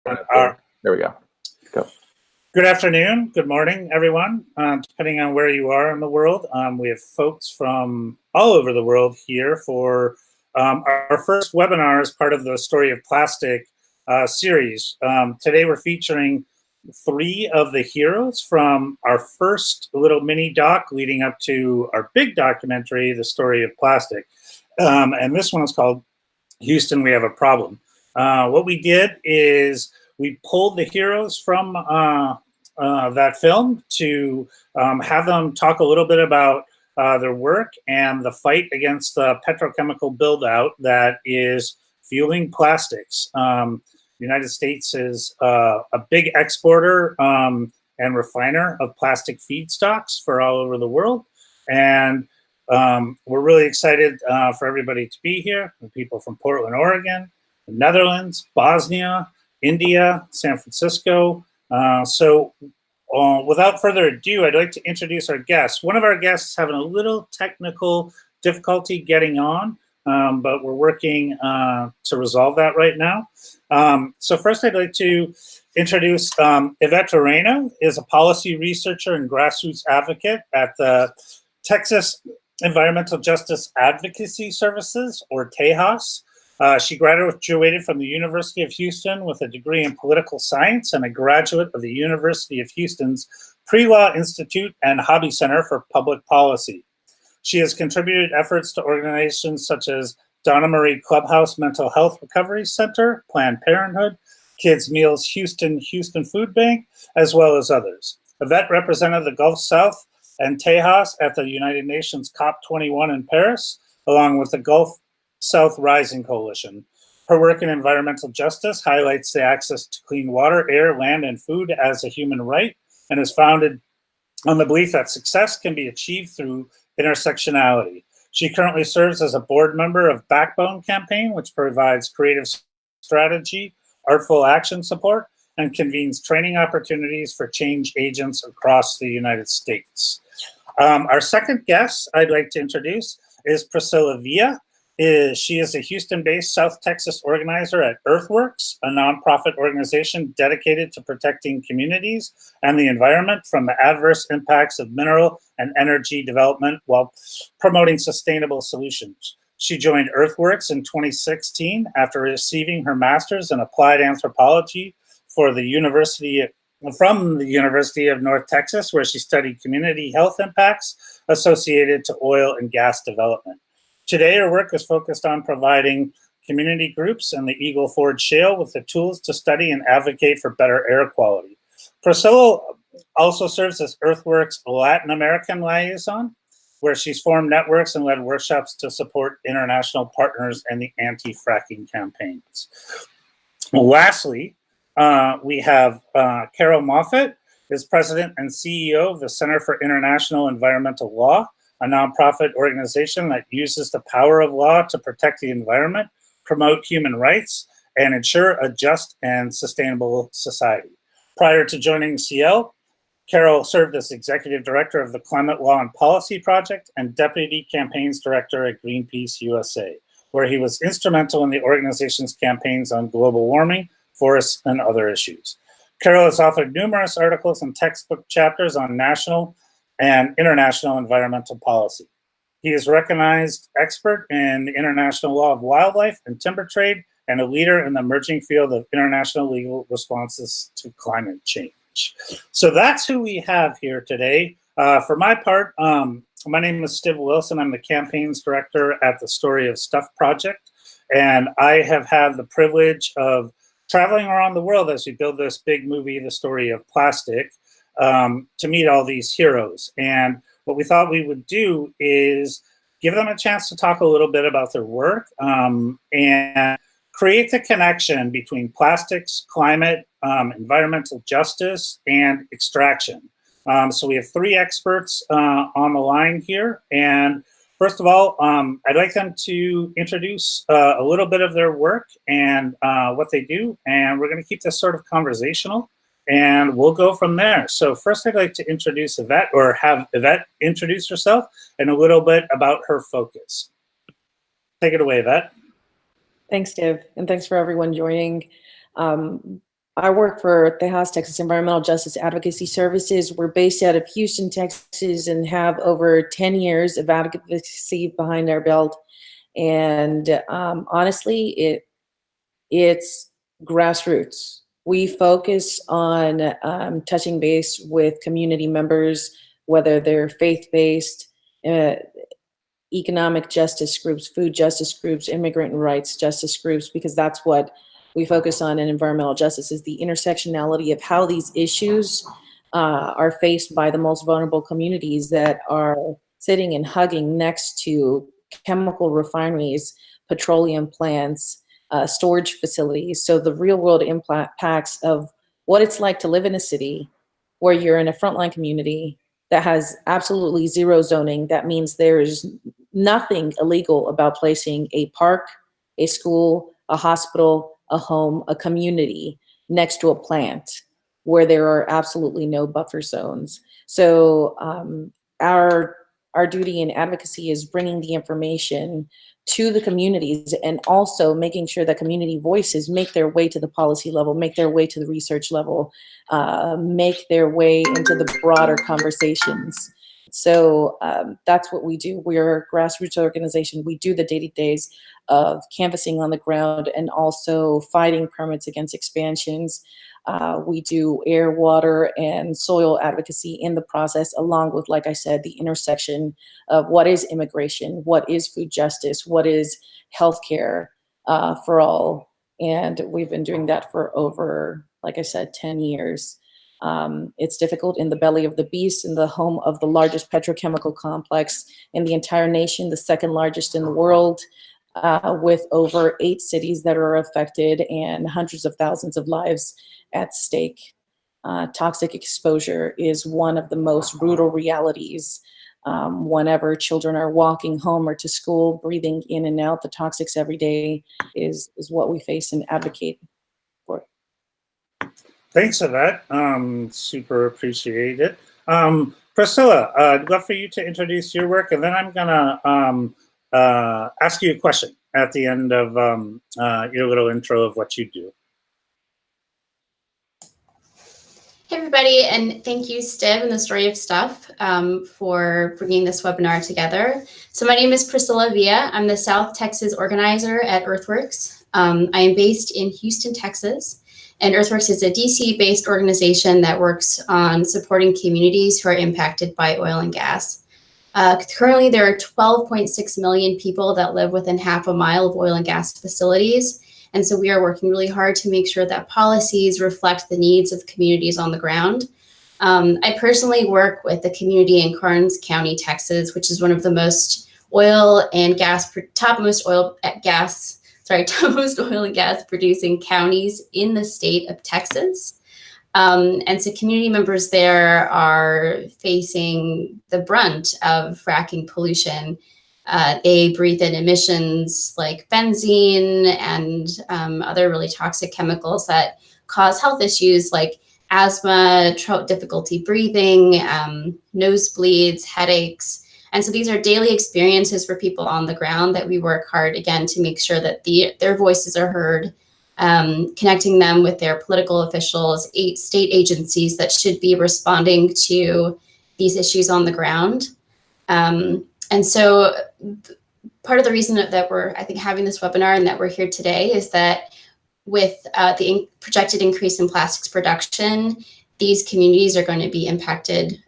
There we go. Go. Good afternoon, good morning, everyone, depending on where you are in the world. We have folks from all over the world here for our first webinar as part of the Story of Plastic series. Today we're featuring 3 of the heroes from our first little mini doc leading up to our big documentary, The Story of Plastic. And this one is called Houston, We Have a Problem. What we did is we pulled the heroes from that film to have them talk a little bit about their work and the fight against the petrochemical build-out that is fueling plastics. The United States is a big exporter and refiner of plastic feedstocks for all over the world. And we're really excited for everybody to be here. The people from Portland, Oregon, the Netherlands, Bosnia, India, San Francisco. So without further ado, I'd like to introduce our guests. One of our guests is having a little technical difficulty getting on, but we're working to resolve that right now. So first I'd like to introduce Yvette Arellano, is a policy researcher and grassroots advocate at the Texas Environmental Justice Advocacy Services, or TEJAS. She graduated from the University of Houston with a degree in political science and a graduate of the University of Houston's Pre-Law Institute and Hobby Center for Public Policy. She has contributed efforts to organizations such as Donna Marie Clubhouse Mental Health Recovery Center, Planned Parenthood, Kids Meals Houston, Houston Food Bank, as well as others. Yvette represented the Gulf South and TEJAS at the United Nations COP21 in Paris, along with the Gulf South Rising Coalition. Her work in environmental justice highlights the access to clean water, air, land, and food as a human right, and is founded on the belief that success can be achieved through intersectionality. She currently serves as a board member of Backbone Campaign, which provides creative strategy, artful action support, and convenes training opportunities for change agents across the United States. Our second guest I'd like to introduce is Priscilla Villa. She is a Houston-based South Texas organizer at Earthworks, a nonprofit organization dedicated to protecting communities and the environment from the adverse impacts of mineral and energy development while promoting sustainable solutions. She joined Earthworks in 2016 after receiving her master's in applied anthropology from the University of North Texas, where she studied community health impacts associated to oil and gas development. Today, her work is focused on providing community groups in the Eagle Ford Shale with the tools to study and advocate for better air quality. Priscilla also serves as Earthworks' Latin American liaison, where she's formed networks and led workshops to support international partners in the anti-fracking campaigns. Lastly, we have Carroll Muffett, is president and CEO of the Center for International Environmental Law, a nonprofit organization that uses the power of law to protect the environment, promote human rights, and ensure a just and sustainable society. Prior to joining CL, Carroll served as executive director of the Climate Law and Policy Project and deputy campaigns director at Greenpeace USA, where he was instrumental in the organization's campaigns on global warming, forests, and other issues. Carroll has authored numerous articles and textbook chapters on national and international environmental policy. He is a recognized expert in the international law of wildlife and timber trade and a leader in the emerging field of international legal responses to climate change. So that's who we have here today. For my part, my name is Stiv Wilson. I'm the campaigns director at the Story of Stuff project, and I have had the privilege of traveling around the world as we build this big movie, The Story of Plastic, to meet all these heroes. And what we thought we would do is give them a chance to talk a little bit about their work and create the connection between plastics, climate, environmental justice, and extraction. So we have 3 experts on the line here. And first of all, I'd like them to introduce a little bit of their work and what they do. And we're going to keep this sort of conversational, and we'll go from there. So first, I'd like to introduce Yvette, or have Yvette introduce herself and a little bit about her focus. Take it away, Yvette. Thanks, Stiv, and thanks for everyone joining. I work for the House Texas Environmental Justice Advocacy Services. We're based out of Houston, Texas, and have over 10 years of advocacy behind our belt. And honestly, it's grassroots. We focus on touching base with community members, whether they're faith-based, economic justice groups, food justice groups, immigrant rights justice groups, because that's what we focus on in environmental justice, is the intersectionality of how these issues are faced by the most vulnerable communities that are sitting and hugging next to chemical refineries, petroleum plants, storage facilities. So the real world impacts of what it's like to live in a city where you're in a frontline community that has absolutely zero zoning. That means there is nothing illegal about placing a park, a school, a hospital, a home, a community next to a plant where there are absolutely no buffer zones. So our duty in advocacy is bringing the information to the communities and also making sure that community voices make their way to the policy level, make their way to the research level, make their way into the broader conversations. So that's what we do. We're a grassroots organization. We do the day-to-days of canvassing on the ground and also fighting permits against expansions. We do air, water, and soil advocacy in the process, along with, like I said, the intersection of what is immigration, what is food justice, what is healthcare for all. And we've been doing that for over, like I said, 10 years. It's difficult in the belly of the beast, in the home of the largest petrochemical complex in the entire nation, the second largest in the world, with over 8 cities that are affected and hundreds of thousands of lives at stake. Toxic exposure is one of the most brutal realities. Whenever children are walking home or to school, breathing in and out the toxics every day is what we face and advocate for. Thanks, Yvette. Super appreciate it. Priscilla, I'd love for you to introduce your work, and then I'm gonna ask you a question at the end of your little intro of what you do. Hey everybody, and thank you, Stiv and the Story of Stuff, for bringing this webinar together. So my name is Priscilla Villa. I'm the South Texas organizer at Earthworks. I am based in Houston, Texas, and Earthworks is a DC-based organization that works on supporting communities who are impacted by oil and gas. Currently, there are 12.6 million people that live within half a mile of oil and gas facilities. And so we are working really hard to make sure that policies reflect the needs of communities on the ground. I personally work with the community in Karnes County, Texas, which is one of the most oil and gas, topmost oil and gas producing counties in the state of Texas. And so community members there are facing the brunt of fracking pollution. They breathe in emissions like benzene and other really toxic chemicals that cause health issues like asthma, difficulty breathing, nosebleeds, headaches. And so these are daily experiences for people on the ground that we work hard, again, to make sure that their voices are heard, connecting them with their political officials, state agencies that should be responding to these issues on the ground. And so part of the reason that we're, I think, having this webinar and that we're here today is that with the projected increase in plastics production, these communities are going to be impacted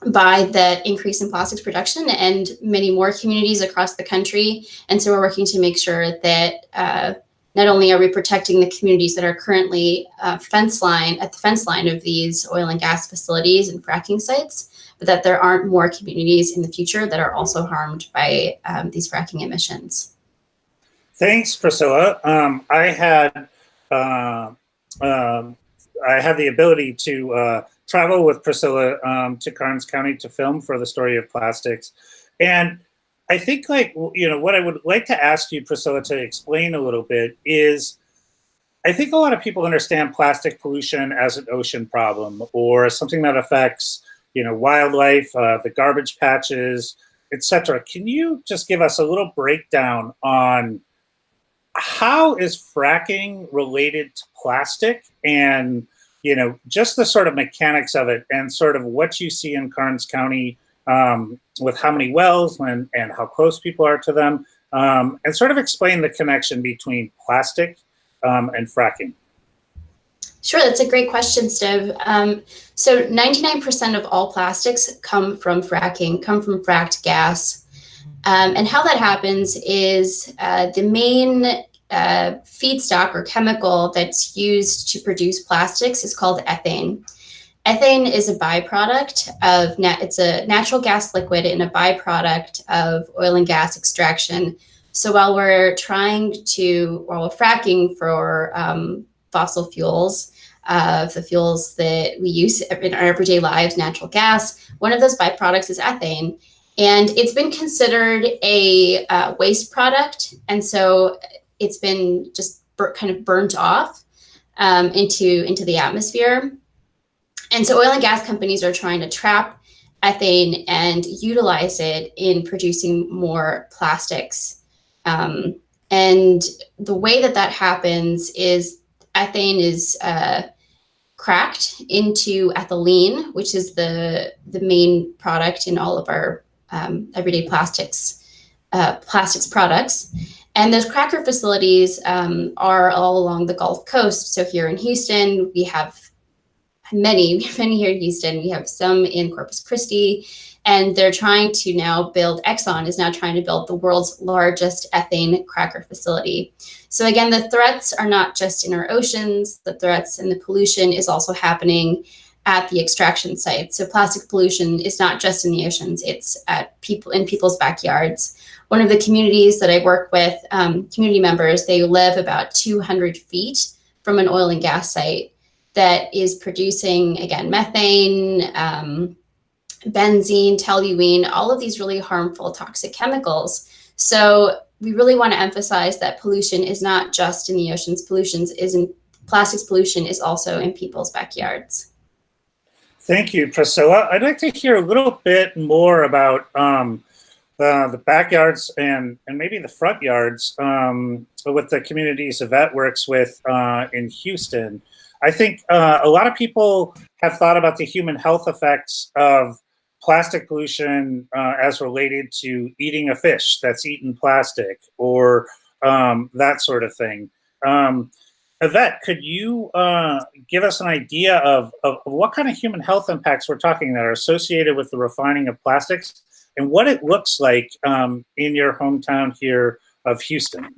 by the increase in plastics production and many more communities across the country. And so we're working to make sure that not only are we protecting the communities that are currently at the fence line of these oil and gas facilities and fracking sites, but that there aren't more communities in the future that are also harmed by these fracking emissions. Thanks, Priscilla. I had the ability to travel with Priscilla to Karnes County to film for the Story of Plastics, and I think, like, you know, what I would like to ask you, Priscilla, to explain a little bit is, I think a lot of people understand plastic pollution as an ocean problem or something that affects, you know, wildlife, the garbage patches, etc. Can you just give us a little breakdown on how is fracking related to plastic, and just the sort of mechanics of it, and sort of what you see in Karnes County with how many wells and how close people are to them, and sort of explain the connection between plastic and fracking. Sure, that's a great question, Stiv. So 99% of all plastics come from fracking, come from fracked gas. And how that happens is the main feedstock or chemical that's used to produce plastics is called ethane. Ethane is a byproduct of, it's a natural gas liquid and a byproduct of oil and gas extraction. So while we're fracking for fossil fuels, the fuels that we use in our everyday lives, natural gas, one of those byproducts is ethane. And it's been considered a waste product. And so it's been just kind of burnt off into the atmosphere. And so oil and gas companies are trying to trap ethane and utilize it in producing more plastics. And the way that happens is ethane is cracked into ethylene, which is the main product in all of our everyday plastics products. And those cracker facilities are all along the Gulf Coast. So here in Houston, we have many here in Houston. We have some in Corpus Christi, and they're trying to now Exxon is now trying to build the world's largest ethane cracker facility. So again, the threats are not just in our oceans, the threats and the pollution is also happening at the extraction site. So plastic pollution is not just in the oceans, it's in people's backyards. One of the communities that I work with, community members, they live about 200 feet from an oil and gas site that is producing, again, methane, benzene, toluene, all of these really harmful toxic chemicals. So we really want to emphasize that pollution is not just in the oceans. Plastics pollution is also in people's backyards. Thank you, Priscilla. I'd like to hear a little bit more about the backyards and maybe the front yards with the communities Yvette works with in Houston. I think a lot of people have thought about the human health effects of plastic pollution as related to eating a fish that's eaten plastic or that sort of thing. Yvette, could you give us an idea of what kind of human health impacts we're talking that are associated with the refining of plastics and what it looks like in your hometown here of Houston?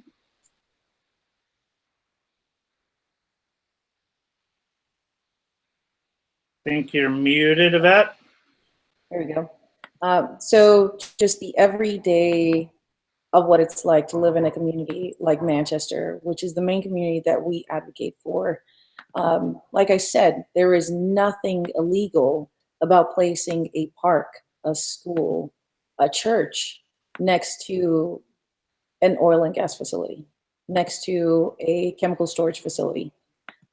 I think you're muted, Yvette. There we go. So just the everyday of what it's like to live in a community like Manchester, which is the main community that we advocate for. Like I said, there is nothing illegal about placing a park, a school, a church next to an oil and gas facility, next to a chemical storage facility.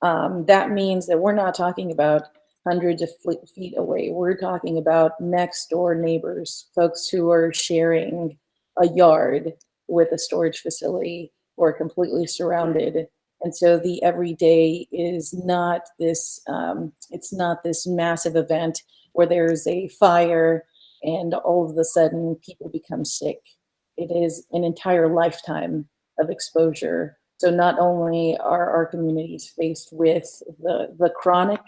That means that we're not talking about hundreds of feet away. We're talking about next door neighbors, folks who are sharing a yard with a storage facility or completely surrounded. And so the everyday is not this, it's not this massive event where there's a fire and all of a sudden people become sick. It is an entire lifetime of exposure. So not only are our communities faced with the chronic,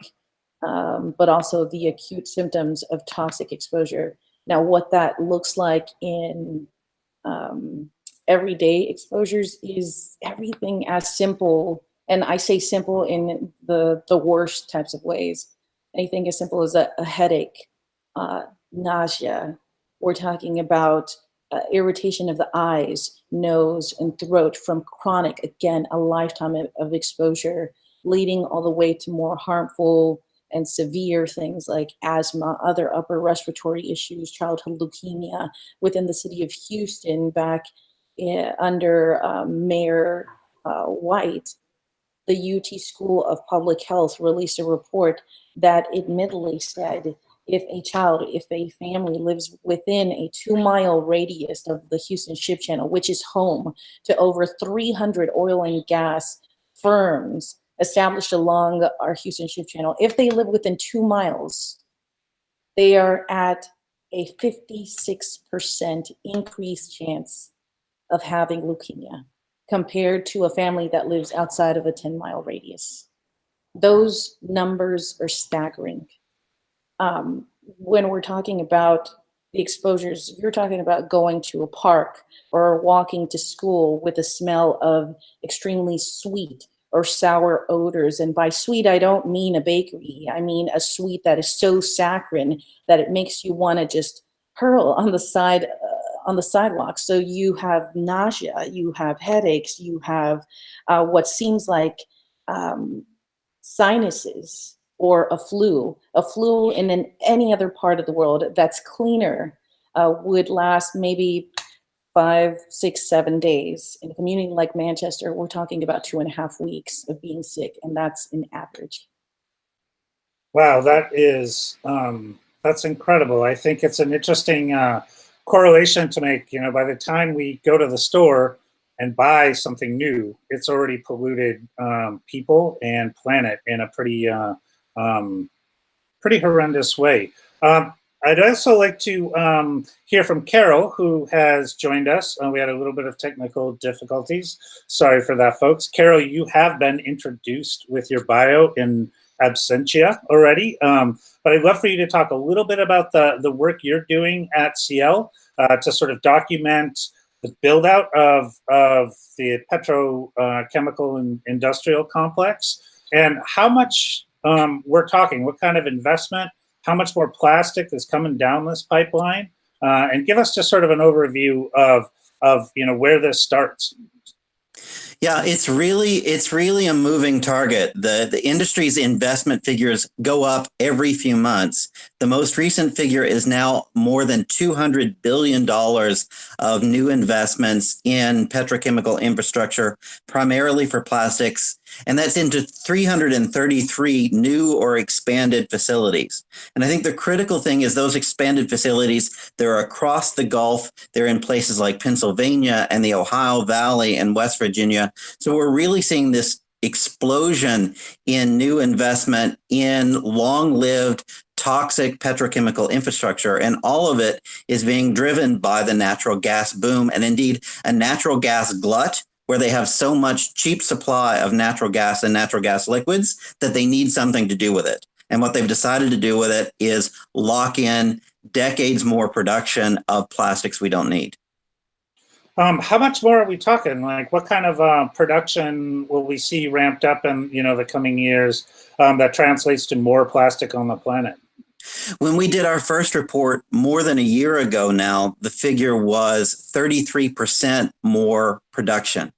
but also the acute symptoms of toxic exposure. Now, what that looks like in everyday exposures is everything as simple, and I say simple in the worst types of ways. Anything as simple as a headache, nausea. We're talking about irritation of the eyes, nose, and throat from chronic, again, a lifetime of exposure, leading all the way to more harmful and severe things like asthma, other upper respiratory issues, childhood leukemia. Within the city of Houston, back under Mayor White, the UT School of Public Health released a report that admittedly said if a family lives within a 2-mile radius of the Houston Ship Channel, which is home to over 300 oil and gas firms established along our Houston Ship Channel, if they live within 2 miles, they are at a 56% increased chance of having leukemia compared to a family that lives outside of a 10-mile radius. Those numbers are staggering. When we're talking about the exposures, you're talking about going to a park or walking to school with a smell of extremely sweet or sour odors. And by sweet, I don't mean a bakery. I mean a sweet that is so saccharine that it makes you want to just hurl on the sidewalk. So you have nausea, you have headaches, you have what seems like sinuses, or a flu in any other part of the world that's cleaner would last maybe 5, 6, 7 days. In a community like Manchester, we're talking about 2.5 weeks of being sick, and that's an average. Wow, that is that's incredible. I think it's an interesting correlation to make. You know, by the time we go to the store and buy something new, it's already polluted people and planet in a pretty horrendous way. I'd also like to hear from Carroll, who has joined us. We had a little bit of technical difficulties. Sorry for that, folks. Carroll, you have been introduced with your bio in absentia already, but I'd love for you to talk a little bit about the work you're doing at CL to sort of document the build out of the petrochemical and industrial complex, and how much we're talking, what kind of investment, how much more plastic is coming down this pipeline, and give us just sort of an overview of where this starts. Yeah, it's really a moving target. The industry's investment figures go up every few months. The most recent figure is now more than $200 billion of new investments in petrochemical infrastructure, primarily for plastics. And that's into 333 new or expanded facilities. And I think the critical thing is those expanded facilities, they're across the Gulf. They're in places like Pennsylvania and the Ohio Valley and West Virginia. So we're really seeing this explosion in new investment in long-lived toxic petrochemical infrastructure. And all of it is being driven by the natural gas boom, and indeed a natural gas glut, where they have so much cheap supply of natural gas and natural gas liquids that they need something to do with it. And what they've decided to do with it is lock in decades more production of plastics we don't need. How much more are we talking? Like, what kind of production will we see ramped up in the coming years that translates to more plastic on the planet? When we did our first report more than a year ago now, the figure was 33% more production.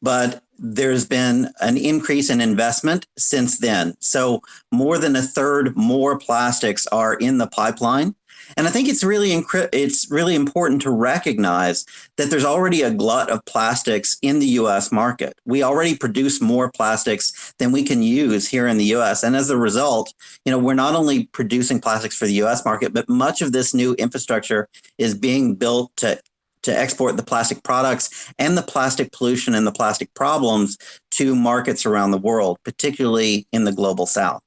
But there's been an increase in investment since then. So more than a third more plastics are in the pipeline. And I think it's really important to recognize that there's already a glut of plastics in the U.S. market. We already produce more plastics than we can use here in the U.S. And as a result, we're not only producing plastics for the U.S. market, but much of this new infrastructure is being built to export the plastic products and the plastic pollution and the plastic problems to markets around the world, particularly in the global South.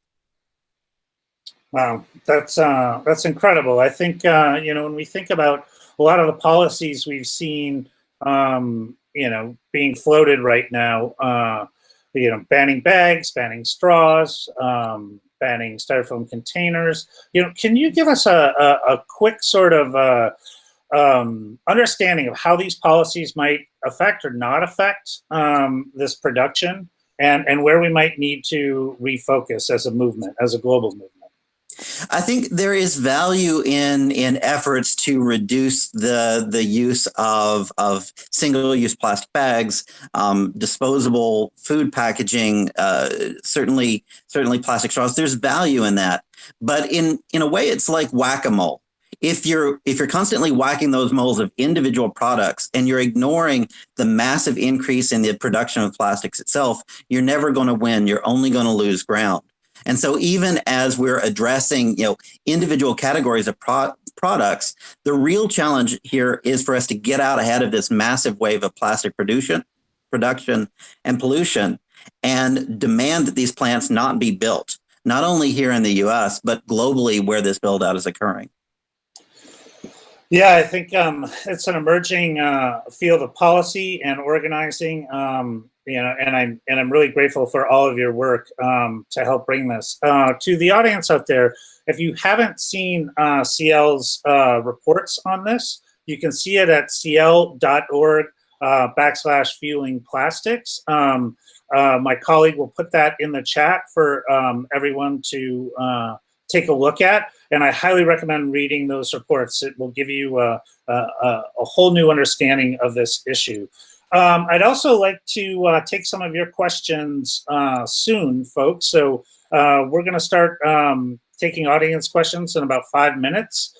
Wow, that's incredible. I think when we think about a lot of the policies we've seen, being floated right now, banning bags, banning straws, banning styrofoam containers. Can you give us a quick sort of understanding of how these policies might affect or not affect this production, and where we might need to refocus as a movement, as a global movement? I think there is value in efforts to reduce the use of single-use plastic bags, disposable food packaging, certainly plastic straws. There's value in that, but in a way, it's like whack-a-mole. If you're constantly whacking those moles of individual products and you're ignoring the massive increase in the production of plastics itself, you're never going to win. You're only going to lose ground. And so even as we're addressing, individual categories of products, the real challenge here is for us to get out ahead of this massive wave of plastic production and pollution, and demand that these plants not be built, not only here in the US, but globally where this build out is occurring. Yeah, I think it's an emerging field of policy and organizing, and I'm really grateful for all of your work to help bring this to the audience out there. If you haven't seen CL's reports on this, you can see it at cl.org/fueling plastics. My colleague will put that in the chat for everyone to take a look at, and I highly recommend reading those reports. It will give you a whole new understanding of this issue. I'd also like to take some of your questions soon, folks. So we're going to start taking audience questions in about 5 minutes.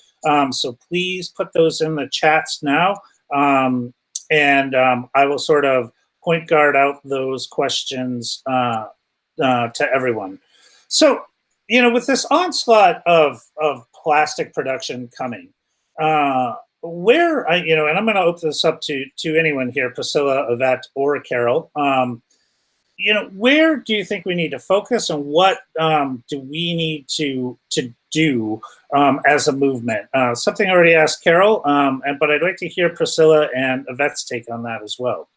So please put those in the chats now, and I will sort of point guard out those questions to everyone. So, with this onslaught of plastic production coming, where and I'm going to open this up to anyone here, Priscilla, Yvette, or Carroll. Where do you think we need to focus, and what do we need to do as a movement? Something I already asked Carroll, but I'd like to hear Priscilla and Yvette's take on that as well.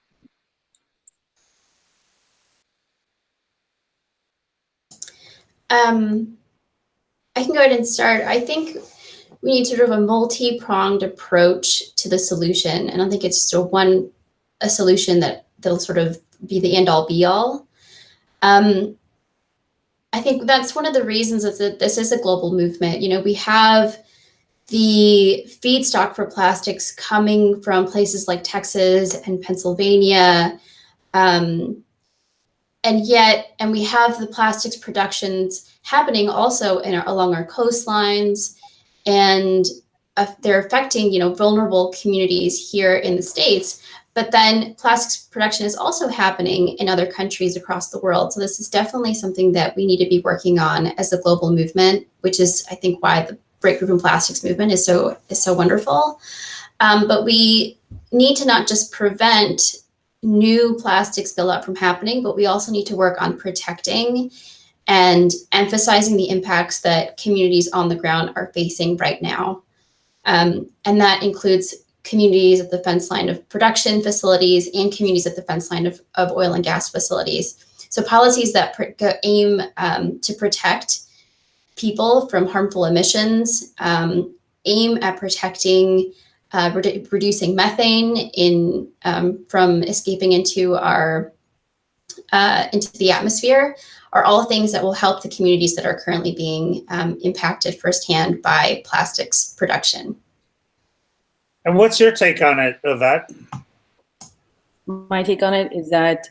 I can go ahead and start. I think we need sort of a multi-pronged approach to the solution. And I don't think it's just a solution that'll sort of be the end all be all. I think that's one of the reasons that this is a global movement. We have the feedstock for plastics coming from places like Texas and Pennsylvania. And we have the plastics productions happening also along our coastlines, and they're affecting, vulnerable communities here in the States. But then plastics production is also happening in other countries across the world. So this is definitely something that we need to be working on as a global movement, which is, I think, why the Breakthrough from Plastics movement is so wonderful. But we need to not just prevent new plastics buildup from happening, but we also need to work on protecting and emphasizing the impacts that communities on the ground are facing right now. And that includes communities at the fence line of production facilities and communities at the fence line of oil and gas facilities. So policies that aim to protect people from harmful emissions, aim at protecting reducing methane from escaping into the atmosphere, are all things that will help the communities that are currently being impacted firsthand by plastics production. And what's your take on it, Yvette? My take on it is that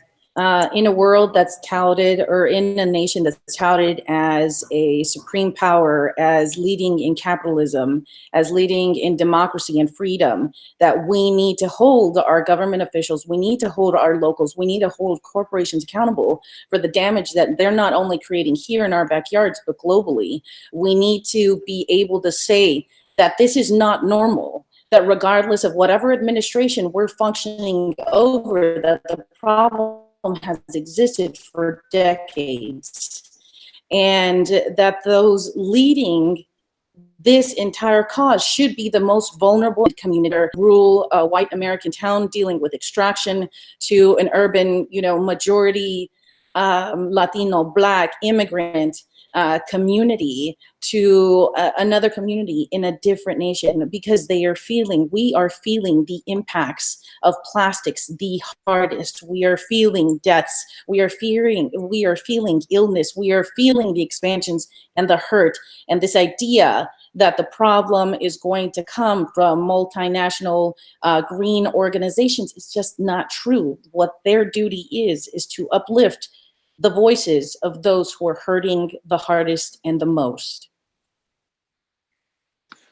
in a world that's touted, or in a nation that's touted as a supreme power, as leading in capitalism, as leading in democracy and freedom, that we need to hold our government officials, we need to hold our locals, we need to hold corporations accountable for the damage that they're not only creating here in our backyards, but globally. We need to be able to say that this is not normal, that regardless of whatever administration we're functioning over, that the problem has existed for decades, and that those leading this entire cause should be the most vulnerable community, rural white American town dealing with extraction, to an urban, majority Latino, Black, immigrant community, to another community in a different nation, because we are feeling the impacts of plastics the hardest. We are feeling deaths. We are feeling illness. We are feeling the expansions and the hurt. And this idea that the problem is going to come from multinational green organizations is just not true. What their duty is to uplift the voices of those who are hurting the hardest and the most.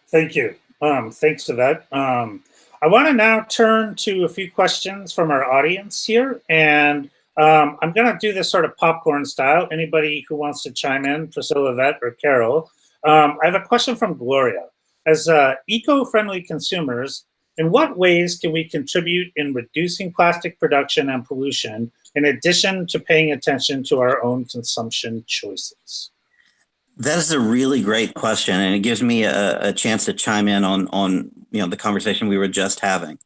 Thank you. Thanks, Yvette. I want to now turn to a few questions from our audience here, and I'm going to do this sort of popcorn style. Anybody who wants to chime in, Priscilla, Yvette, or Carroll. I have a question from Gloria. As eco-friendly consumers, in what ways can we contribute in reducing plastic production and pollution, in addition to paying attention to our own consumption choices? That is a really great question, and it gives me a chance to chime in on the conversation we were just having.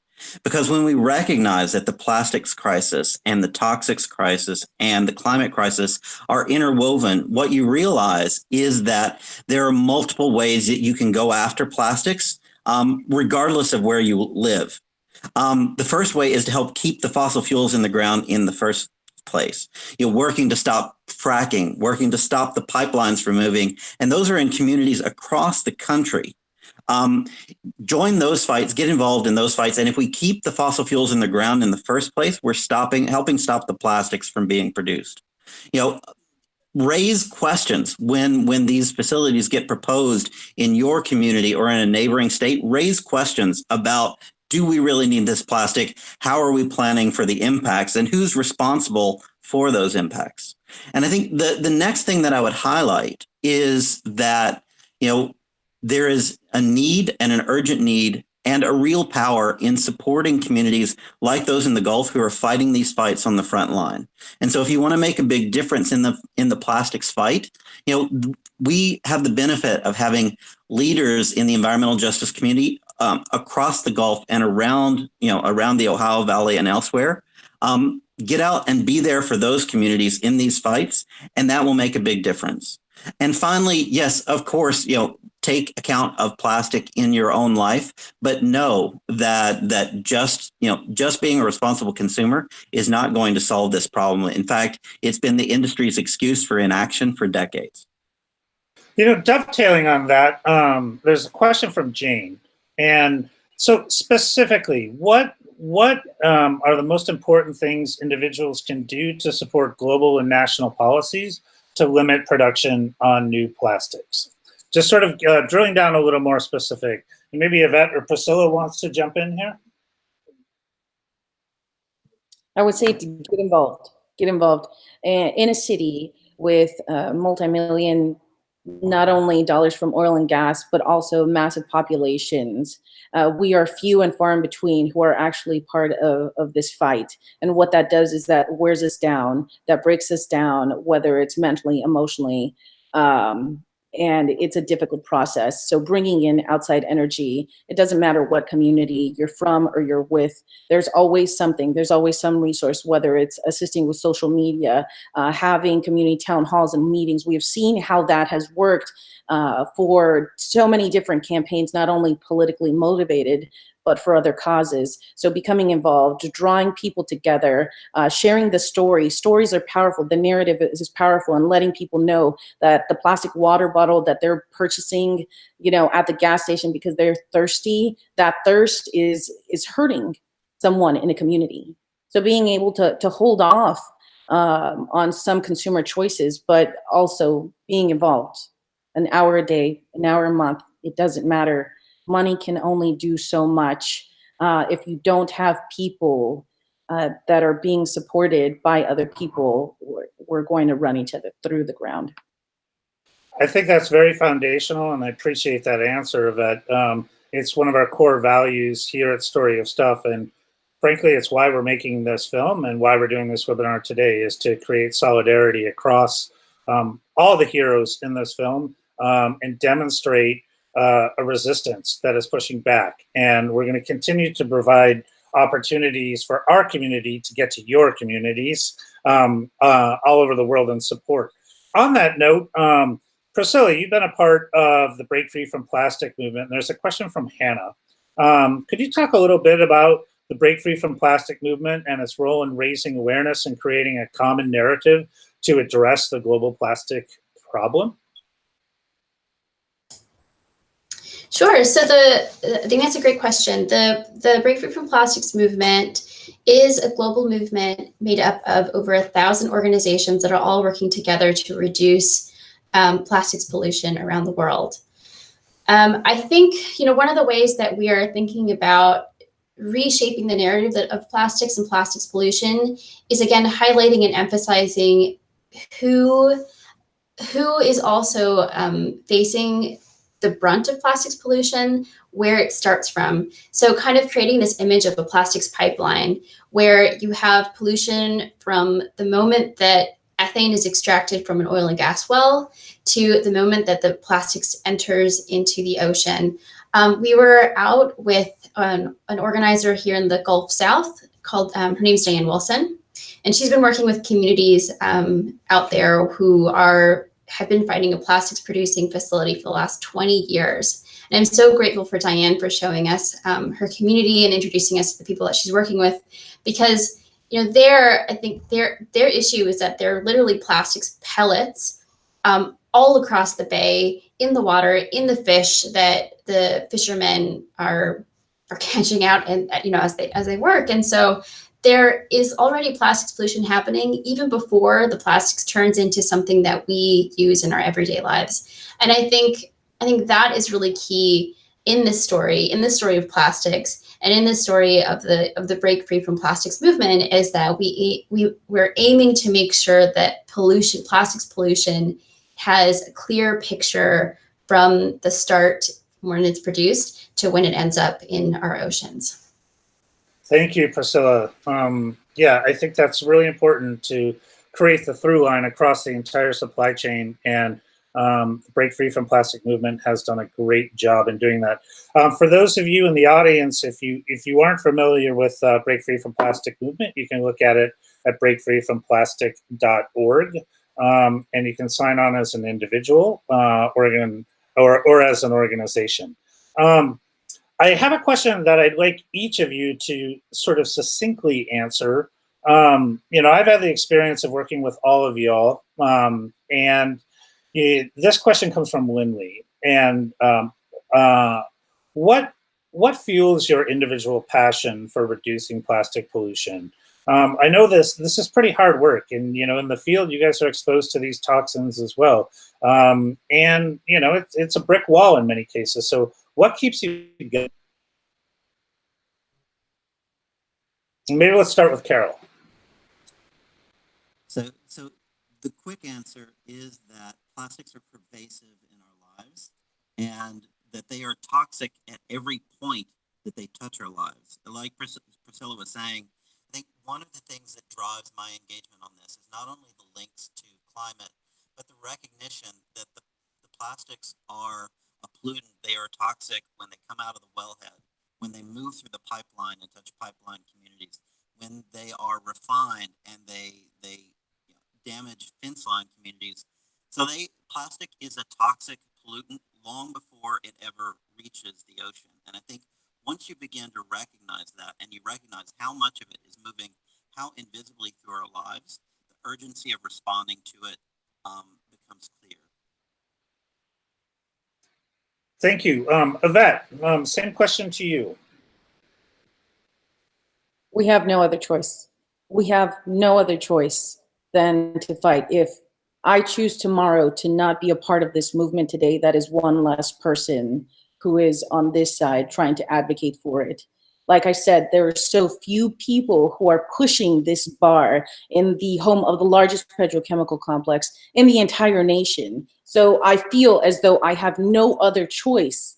Because when we recognize that the plastics crisis and the toxics crisis and the climate crisis are interwoven, what you realize is that there are multiple ways that you can go after plastics, regardless of where you live. The first way is to help keep the fossil fuels in the ground in the first place. Working to stop fracking, working to stop the pipelines from moving, and those are in communities across the country. Join those fights, get involved in those fights, and if we keep the fossil fuels in the ground in the first place, we're helping stop the plastics from being produced. Raise questions when these facilities get proposed in your community or in a neighboring state. Raise questions about, do we really need this plastic? How are we planning for the impacts, and who's responsible for those impacts? And I think the next thing that I would highlight is that, there is a need and an urgent need and a real power in supporting communities like those in the Gulf who are fighting these fights on the front line. And so if you want to make a big difference in the plastics fight, we have the benefit of having leaders in the environmental justice community across the Gulf and around the Ohio Valley and elsewhere. Get out and be there for those communities in these fights, and that will make a big difference. And finally, yes, of course, take account of plastic in your own life, but know that just being a responsible consumer is not going to solve this problem. In fact, it's been the industry's excuse for inaction for decades. Dovetailing on that, there's a question from Jane. And so specifically, what are the most important things individuals can do to support global and national policies to limit production on new plastics? Just sort of drilling down a little more specific. Maybe Yvette or Priscilla wants to jump in here. I would say to get involved in a city with multi-million, not only dollars from oil and gas, but also massive populations. We are few and far in between who are actually part of this fight. And what that does is that wears us down, that breaks us down, whether it's mentally, emotionally, and it's a difficult process. So bringing in outside energy, it doesn't matter what community you're from or you're with, there's always something, there's always some resource, whether it's assisting with social media, having community town halls and meetings. We have seen how that has worked for so many different campaigns, not only politically motivated, but for other causes. So becoming involved, drawing people together, sharing the story. Stories are powerful. The narrative is powerful, and letting people know that the plastic water bottle that they're purchasing, at the gas station because they're thirsty, that thirst is hurting someone in a community. So being able to hold off on some consumer choices, but also being involved. An hour a day, an hour a month, it doesn't matter. Money can only do so much if you don't have people that are being supported by other people. We're going to run each other through the ground. I think that's very foundational, and I appreciate that answer. That it's one of our core values here at Story of Stuff, and frankly, it's why we're making this film and why we're doing this webinar today, is to create solidarity across all the heroes in this film and demonstrate a resistance that is pushing back. And we're going to continue to provide opportunities for our community to get to your communities all over the world and support. On that note, Priscilla, you've been a part of the Break Free from Plastic movement. And there's a question from Hannah. Could you talk a little bit about the Break Free from Plastic movement and its role in raising awareness and creating a common narrative to address the global plastic problem? Sure. So I think that's a great question. The Break Free from Plastics movement is a global movement made up of over 1,000 organizations that are all working together to reduce plastics pollution around the world. I think, one of the ways that we are thinking about reshaping the narrative of plastics and plastics pollution is, again, highlighting and emphasizing who is also facing the brunt of plastics pollution, where it starts from. So kind of creating this image of a plastics pipeline where you have pollution from the moment that ethane is extracted from an oil and gas well to the moment that the plastics enters into the ocean. We were out with an organizer here in the Gulf South called, her name's Diane Wilson, and she's been working with communities out there who have been fighting a plastics producing facility for the last 20 years. And I'm so grateful for Diane for showing us her community and introducing us to the people that she's working with, because I think their issue is that they're literally plastics pellets all across the bay, in the water, in the fish that the fishermen are catching out, and as they work. And so there is already plastics pollution happening even before the plastics turns into something that we use in our everyday lives. And I think that is really key in this story of plastics, and in this story of the Break Free from Plastics movement, is that we're aiming to make sure that plastics pollution has a clear picture from the start, when it's produced, to when it ends up in our oceans. Thank you, Priscilla. Yeah, I think that's really important to create the through line across the entire supply chain, and the Break Free from Plastic movement has done a great job in doing that. For those of you in the audience, if you aren't familiar with Break Free from Plastic movement, you can look at it at breakfreefromplastic.org, and you can sign on as an individual or as an organization. I have a question that I'd like each of you to sort of succinctly answer. I've had the experience of working with all of y'all, and this question comes from Lindley. And what fuels your individual passion for reducing plastic pollution? I know this is pretty hard work, and in the field you guys are exposed to these toxins as well, and it's a brick wall in many cases. So what keeps you going? Maybe let's start with Carroll. So the quick answer is that plastics are pervasive in our lives, and that they are toxic at every point that they touch our lives. Like Priscilla was saying, I think one of the things that drives my engagement on this is not only the links to climate, but the recognition that the plastics are a pollutant. They are toxic when they come out of the wellhead, when they move through the pipeline and touch pipeline communities, when they are refined and they damage fence line communities. So plastic is a toxic pollutant long before it ever reaches the ocean. And I think once you begin to recognize that, and you recognize how much of it is moving, how invisibly through our lives, the urgency of responding to it becomes clear. Thank you. Yvette, same question to you. We have no other choice. We have no other choice than to fight. If I choose tomorrow to not be a part of this movement today, that is one less person who is on this side trying to advocate for it. Like I said, there are so few people who are pushing this bar in the home of the largest petrochemical complex in the entire nation. So I feel as though I have no other choice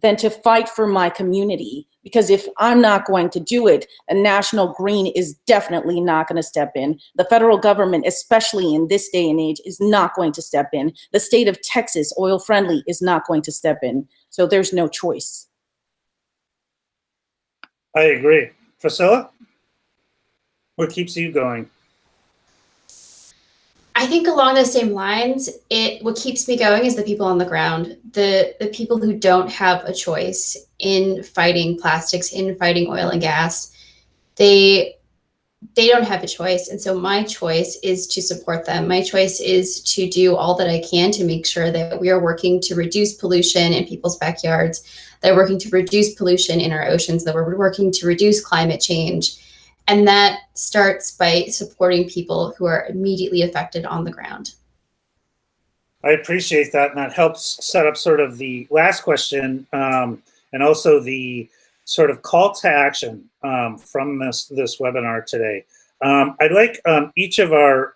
than to fight for my community. Because if I'm not going to do it, a national green is definitely not going to step in. The federal government, especially in this day and age, is not going to step in. The state of Texas, oil friendly, is not going to step in. So there's no choice. I agree. Priscilla, what keeps you going? I think along the same lines, what keeps me going is the people on the ground, the people who don't have a choice in fighting plastics, in fighting oil and gas. They don't have a choice. And so my choice is to support them. My choice is to do all that I can to make sure that we are working to reduce pollution in people's backyards, that we're working to reduce pollution in our oceans, that we're working to reduce climate change. And that starts by supporting people who are immediately affected on the ground. I appreciate that, and that helps set up sort of the last question, and also the sort of call to action from this webinar today. I'd like each of our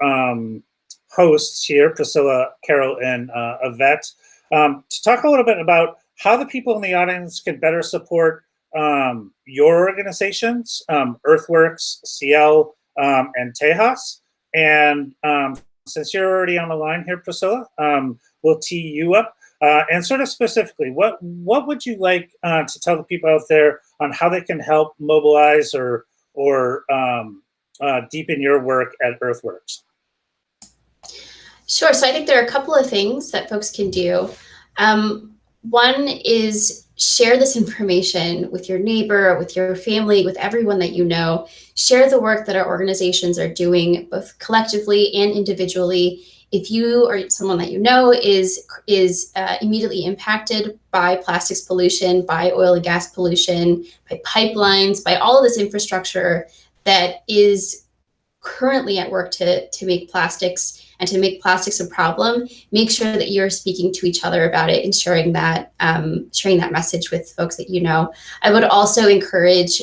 hosts here, Priscilla, Carroll, and Yvette, to talk a little bit about how the people in the audience can better support your organizations, Earthworks, CL, and Tejas. And since you're already on the line here, Priscilla, we'll tee you up. And sort of specifically, what would you like to tell the people out there on how they can help mobilize or deepen your work at Earthworks? Sure. So I think there are a couple of things that folks can do. One is share this information with your neighbor, with your family, with everyone that you know. Share the work that our organizations are doing, both collectively and individually. If you or someone that you know is immediately impacted by plastics pollution, by oil and gas pollution, by pipelines, by all of this infrastructure that is currently at work to make plastics and to make plastics a problem, make sure that you're speaking to each other about it and sharing that message with folks that you know. I would also encourage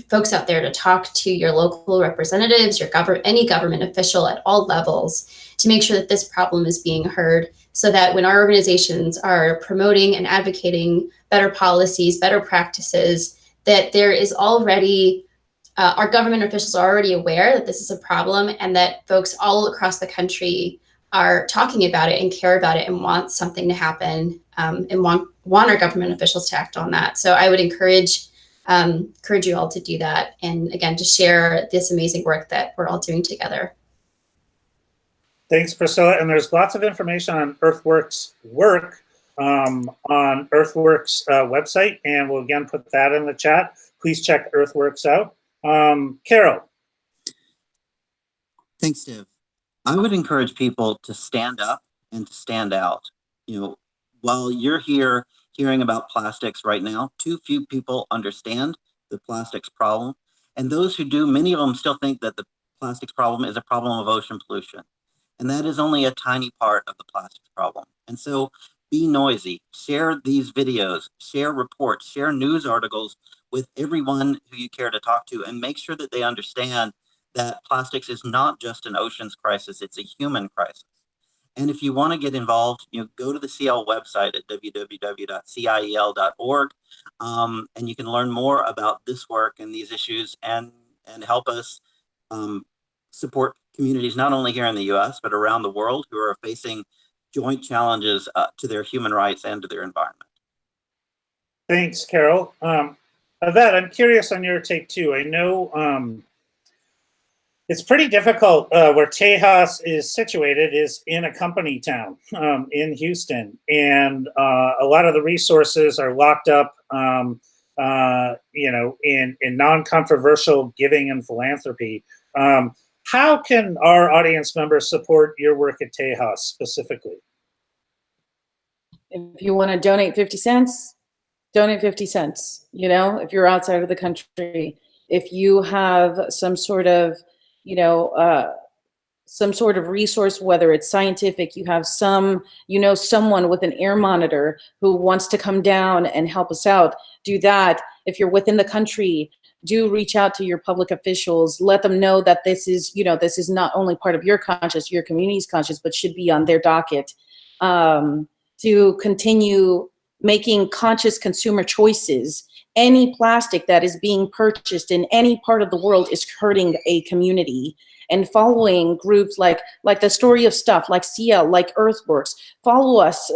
folks out there to talk to your local representatives, any government official at all levels, to make sure that this problem is being heard, so that when our organizations are promoting and advocating better policies, better practices, that there is already our government officials are already aware that this is a problem, and that folks all across the country are talking about it and care about it and want something to happen, and want our government officials to act on that. So I would encourage you all to do that, and again, to share this amazing work that we're all doing together. Thanks, Priscilla. And there's lots of information on Earthworks work on Earthworks website, and we'll again put that in the chat. Please check Earthworks out. Carroll. Thanks, Stiv. I would encourage people to stand up and to stand out. You know, while you're here hearing about plastics right now, too few people understand the plastics problem. And those who do, many of them still think that the plastics problem is a problem of ocean pollution. And that is only a tiny part of the plastics problem. And so be noisy, share these videos, share reports, share news articles with everyone who you care to talk to, and make sure that they understand that plastics is not just an oceans crisis, it's a human crisis. And if you want to get involved, go to the CL website at www.ciel.org, and you can learn more about this work and these issues, and help us support communities not only here in the US, but around the world, who are facing joint challenges to their human rights and to their environment. Thanks, Carroll. Yvette, I'm curious on your take too. I know it's pretty difficult where Tejas is situated, is in a company town in Houston, and a lot of the resources are locked up, in non-controversial giving and philanthropy. How can our audience members support your work at Tejas specifically? If you want to donate 50 cents, donate 50 cents. If you're outside of the country, if you have some sort of resource, whether it's scientific, you have someone with an air monitor who wants to come down and help us out, do that. If you're within the country, do reach out to your public officials, let them know that this is not only part of your conscience, your community's conscience, but should be on their docket, to continue making conscious consumer choices. Any plastic that is being purchased in any part of the world is hurting a community. And following groups like the Story of Stuff, like CL, like Earthworks, follow us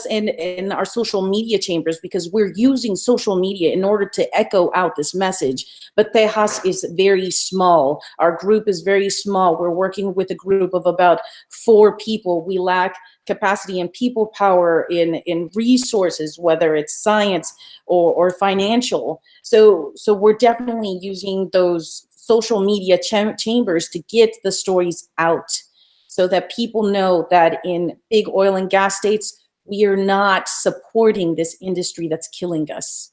in our social media chambers, because we're using social media in order to echo out this message. But Tejas is very small. Our group is very small. We're working with a group of about 4 people. We lack capacity and people power in resources, whether it's science or financial. So we're definitely using those social media chambers to get the stories out, so that people know that in big oil and gas states, we are not supporting this industry that's killing us.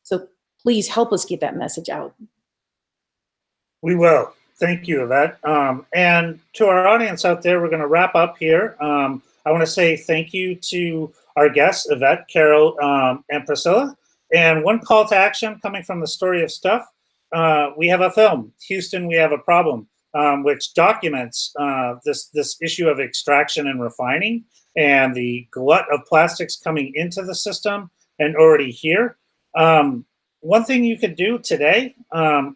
So please help us get that message out. We will. Thank you, Yvette. And to our audience out there, we're going to wrap up here. I want to say thank you to our guests, Yvette, Carroll, and Priscilla. And one call to action coming from the story of stuff. We have a film, Houston, We Have a Problem, which documents this issue of extraction and refining and the glut of plastics coming into the system and already here. One thing you could do today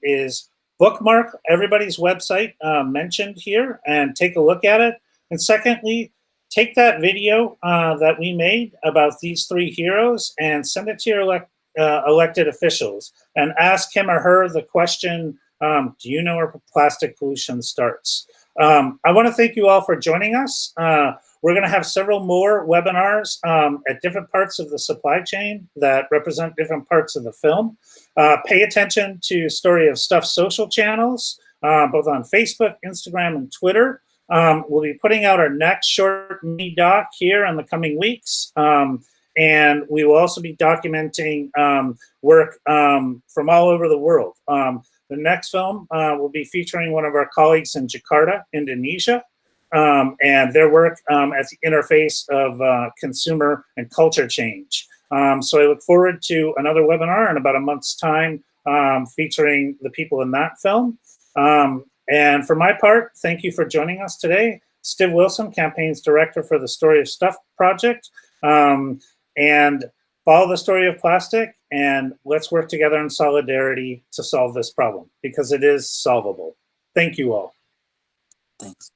is bookmark everybody's website mentioned here and take a look at it. And secondly, take that video that we made about these three heroes and send it to your elected officials and ask him or her the question, do you know where plastic pollution starts? I want to thank you all for joining us. We're going to have several more webinars at different parts of the supply chain that represent different parts of the film. Pay attention to Story of Stuff social channels, both on Facebook, Instagram, and Twitter. We'll be putting out our next short mini doc here in the coming weeks. And we will also be documenting work from all over the world. The next film will be featuring one of our colleagues in Jakarta, Indonesia, and their work at the interface of consumer and culture change. So I look forward to another webinar in about a month's time featuring the people in that film. And for my part, thank you for joining us today. Stiv Wilson, Campaigns Director for the Story of Stuff project. And follow the story of plastic, and let's work together in solidarity to solve this problem, because it is solvable. Thank you all. Thanks.